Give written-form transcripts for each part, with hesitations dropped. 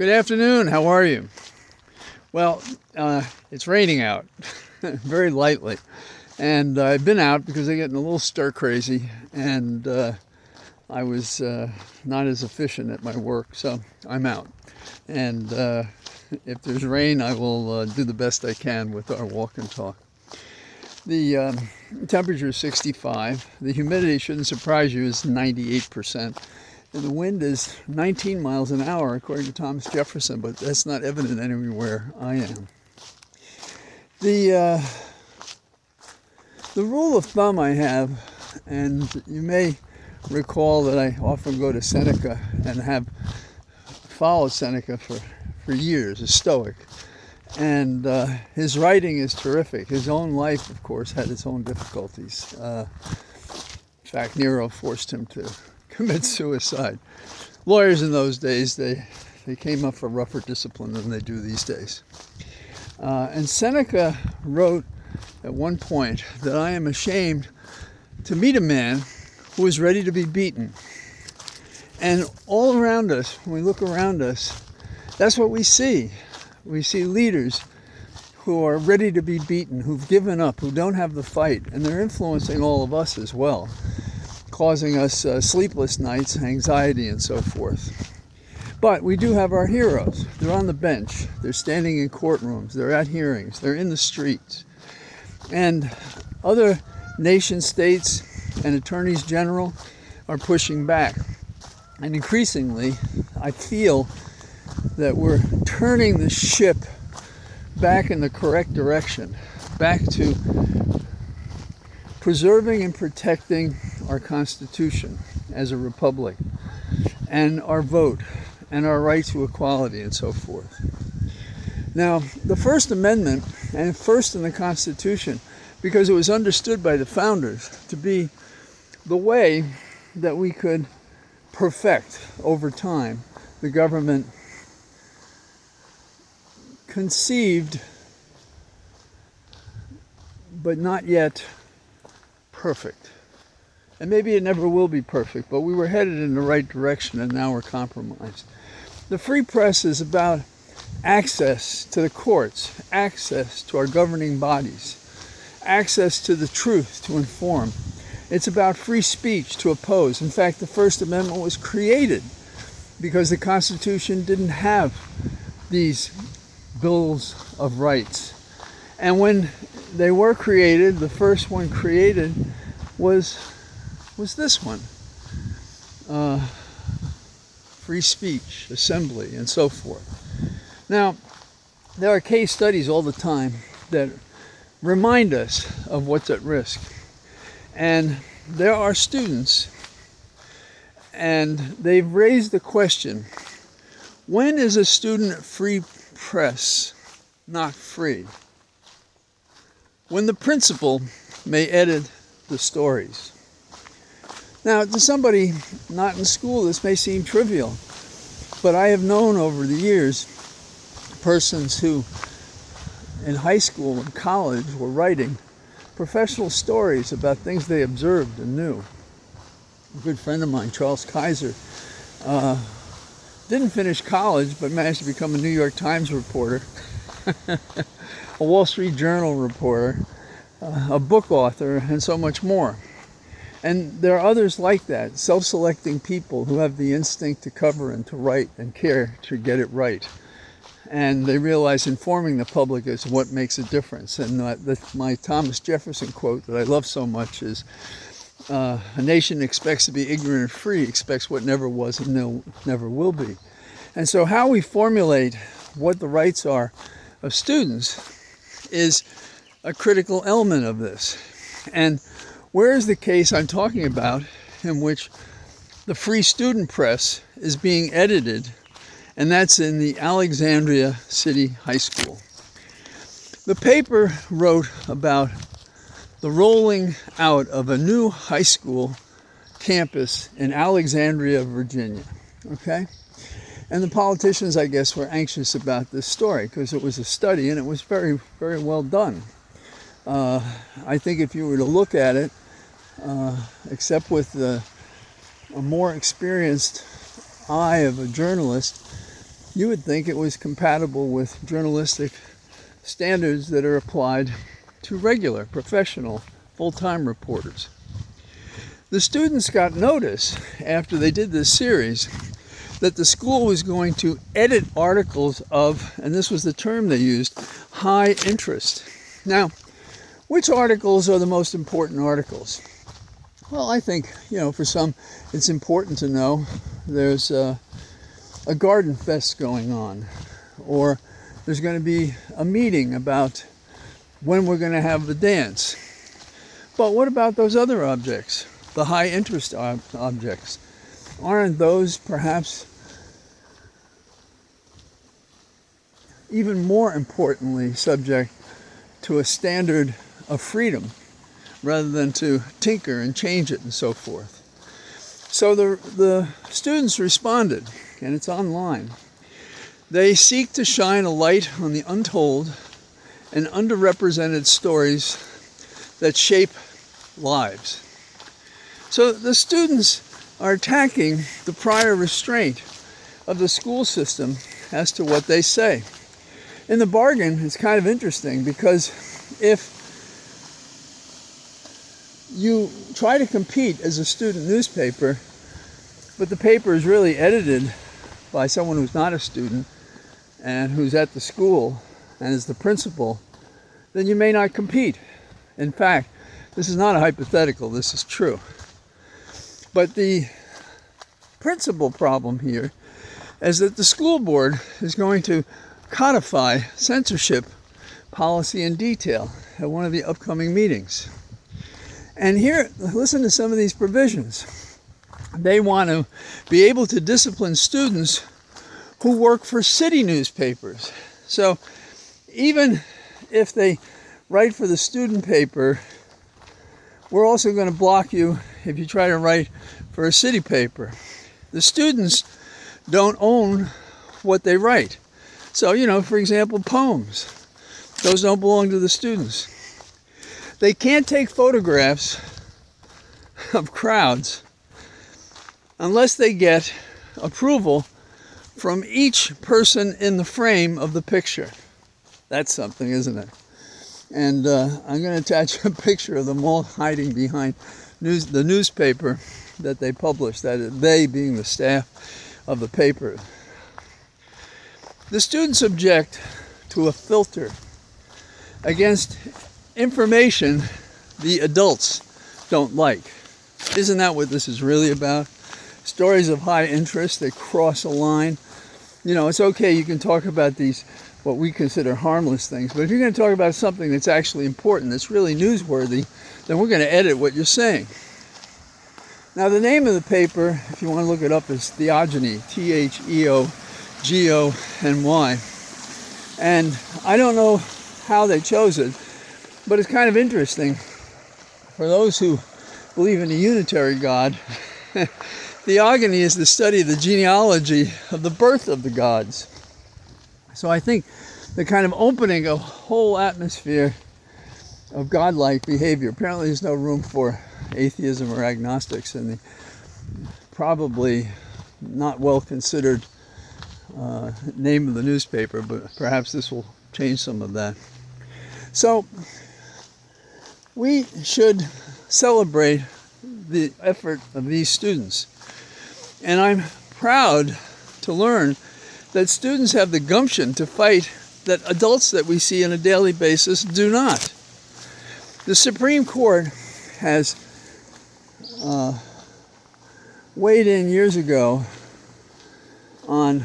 Good afternoon. How are you? Well, it's raining out very lightly. And I've been out because I'm getting a little stir crazy, and I was not as efficient at my work, so I'm out. And if there's rain, I will do the best I can with our walk and talk. The temperature is 65. The humidity, shouldn't surprise you, is 98%. And the wind is 19 miles an hour, according to Thomas Jefferson, but that's not evident anywhere I am. The rule of thumb I have, and you may recall that I often go to Seneca and have followed Seneca for years, a Stoic. And his writing is terrific. His own life, of course, had its own difficulties. In fact, Nero forced him to commit suicide. Lawyers in those days, they came up for rougher discipline than they do these days. And Seneca wrote at one point that I am ashamed to meet a man who is ready to be beaten. And all around us, when we look around us, that's what we see. We see leaders who are ready to be beaten, who've given up, who don't have the fight, and they're influencing all of us as well, causing us sleepless nights, anxiety, and so forth. But we do have our heroes. They're on the bench. They're standing in courtrooms. They're at hearings. They're in the streets. And other nation states and attorneys general are pushing back. And increasingly, I feel that we're turning the ship back in the correct direction, back to preserving and protecting our Constitution as a republic, and our vote, and our right to equality, and so forth. Now, the First Amendment, and first in the Constitution, because it was understood by the founders to be the way that we could perfect over time the government conceived, but not yet perfect. And maybe it never will be perfect, but we were headed in the right direction, and now we're compromised. The free press is about access to the courts, access to our governing bodies, access to the truth to inform. It's about free speech to oppose. In fact, the First Amendment was created because the Constitution didn't have these bills of rights. And when they were created, the first one created was this one. Free speech, assembly, and so forth. Now, there are case studies all the time that remind us of what's at risk. And there are students, and they've raised the question, when is a student free press not free? When the principal may edit the stories. Now, to somebody not in school, this may seem trivial, but I have known over the years persons who in high school and college were writing professional stories about things they observed and knew. A good friend of mine, Charles Kaiser, didn't finish college, but managed to become a New York Times reporter, a Wall Street Journal reporter, a book author, and so much more. And there are others like that, self-selecting people who have the instinct to cover and to write and care to get it right. And they realize informing the public is what makes a difference. And my Thomas Jefferson quote that I love so much is, a nation expects to be ignorant and free, expects what never was and never will be. And so how we formulate what the rights are of students is a critical element of this. And where is the case I'm talking about in which the Free Student Press is being edited, and that's in the Alexandria City High School. The paper wrote about the rolling out of a new high school campus in Alexandria, Virginia, okay? And the politicians, I guess, were anxious about this story because it was a study and it was very, very well done. I think if you were to look at it, except with a more experienced eye of a journalist, you would think it was compatible with journalistic standards that are applied to regular, professional, full-time reporters. The students got notice after they did this series that the school was going to edit articles of, and this was the term they used, high interest. Now, which articles are the most important articles? Well, I think, for some, it's important to know there's a garden fest going on, or there's going to be a meeting about when we're going to have the dance. But what about those other objects, the high interest objects? Aren't those perhaps even more importantly subject to a standard of freedom rather than to tinker and change it and so forth? So the students responded, and it's online. They seek to shine a light on the untold and underrepresented stories that shape lives. So the students are attacking the prior restraint of the school system as to what they say. In the bargain, it's kind of interesting because if you try to compete as a student newspaper, but the paper is really edited by someone who's not a student and who's at the school and is the principal, then you may not compete. In fact, this is not a hypothetical, this is true. But the principal problem here is that the school board is going to codify censorship policy in detail at one of the upcoming meetings. And here, listen to some of these provisions. They want to be able to discipline students who work for city newspapers. So even if they write for the student paper, we're also going to block you if you try to write for a city paper. The students don't own what they write. So, for example, poems. Those don't belong to the students. They can't take photographs of crowds unless they get approval from each person in the frame of the picture. That's something, isn't it? And I'm going to attach a picture of them all hiding behind the newspaper that they publish, that is, they being the staff of the paper. The students object to a filter against information the adults don't like. Isn't that what this is really about? Stories of high interest that cross a line. It's okay, you can talk about these, what we consider harmless things, but if you're going to talk about something that's actually important, that's really newsworthy, then we're going to edit what you're saying. Now, the name of the paper, if you want to look it up, is Theogony, Theogony. And I don't know how they chose it, but it's kind of interesting. For those who believe in a unitary God, theogony is the study of the genealogy of the birth of the gods. So I think the kind of opening a whole atmosphere of godlike behavior. Apparently there's no room for atheism or agnostics in the probably not well considered name of the newspaper, but perhaps this will change some of that. So we should celebrate the effort of these students. And I'm proud to learn that students have the gumption to fight that adults that we see on a daily basis do not. The Supreme Court has weighed in years ago on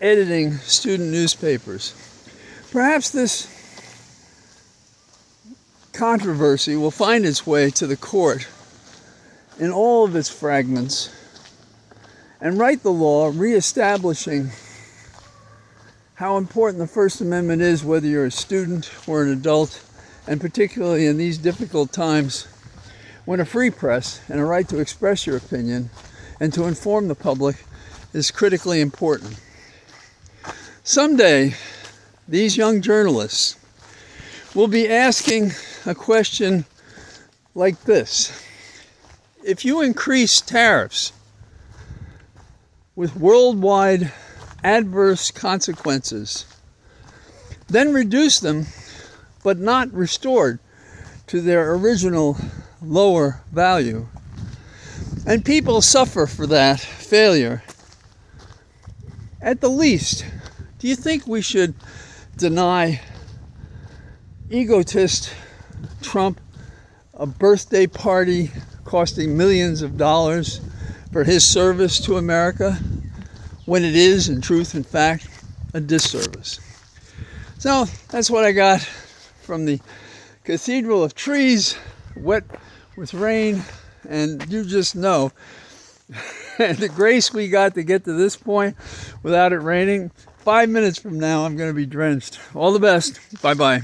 editing student newspapers. Perhaps this controversy will find its way to the court in all of its fragments and write the law reestablishing how important the First Amendment is, whether you're a student or an adult, and particularly in these difficult times when a free press and a right to express your opinion and to inform the public is critically important. Someday, these young journalists will be asking a question like this. If you increase tariffs with worldwide adverse consequences, then reduce them, but not restored to their original lower value. And people suffer for that failure. At the least, do you think we should deny egotist Trump a birthday party costing millions of dollars for his service to America, when it is, in truth and fact, a disservice? So that's what I got from the Cathedral of Trees, wet with rain, and you just know the grace we got to get to this point without it raining. 5 minutes from now, I'm going to be drenched. All the best. Bye-bye.